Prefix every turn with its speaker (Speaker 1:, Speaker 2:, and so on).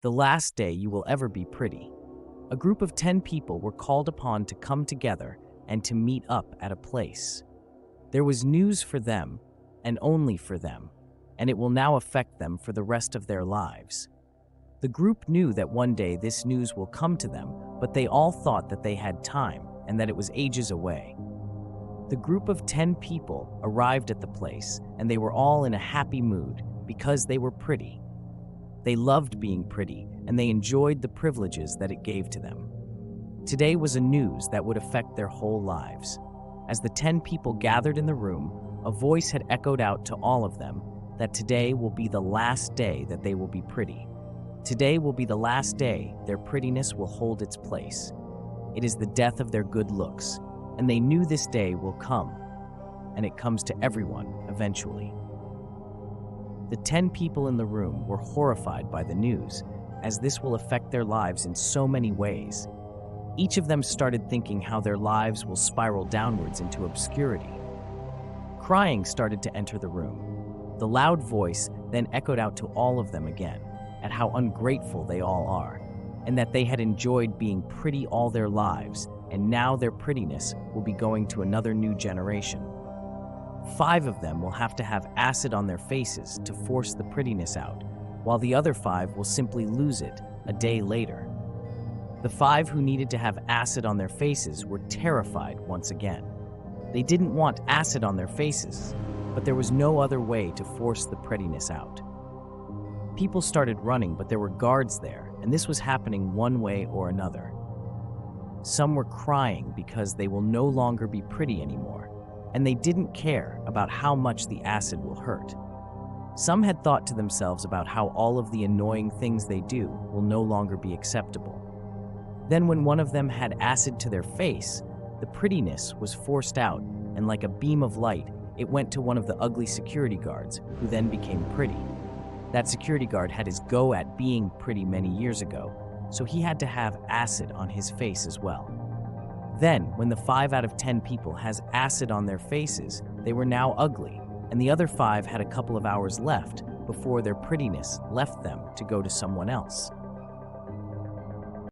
Speaker 1: The last day you will ever be pretty. A group of 10 people were called upon to come together and to meet up at a place. There was news for them, and only for them, and it will now affect them for the rest of their lives. The group knew that one day this news will come to them, but they all thought that they had time and that it was ages away. The group of 10 people arrived at the place, and they were all in a happy mood because they were pretty. They loved being pretty, and they enjoyed the privileges that it gave to them. Today was a news that would affect their whole lives. As the 10 people gathered in the room, a voice had echoed out to all of them that today will be the last day that they will be pretty. Today will be the last day their prettiness will hold its place. It is the death of their good looks, and they knew this day will come, and it comes to everyone eventually. The 10 people in the room were horrified by the news, as this will affect their lives in so many ways. Each of them started thinking how their lives will spiral downwards into obscurity. Crying started to enter the room. The loud voice then echoed out to all of them again, at how ungrateful they all are, and that they had enjoyed being pretty all their lives, and now their prettiness will be going to another new generation. 5 of them will have to have acid on their faces to force the prettiness out, while the other 5 will simply lose it a day later. The 5 who needed to have acid on their faces were terrified once again. They didn't want acid on their faces, but there was no other way to force the prettiness out. People started running, but there were guards there, and this was happening one way or another. Some were crying because they will no longer be pretty anymore, and they didn't care about how much the acid will hurt. Some had thought to themselves about how all of the annoying things they do will no longer be acceptable. Then when one of them had acid to their face, the prettiness was forced out, and like a beam of light, it went to one of the ugly security guards, who then became pretty. That security guard had his go at being pretty many years ago, so he had to have acid on his face as well. Then, when the 5 out of 10 people has acid on their faces, they were now ugly, and the other 5 had a couple of hours left before their prettiness left them to go to someone else.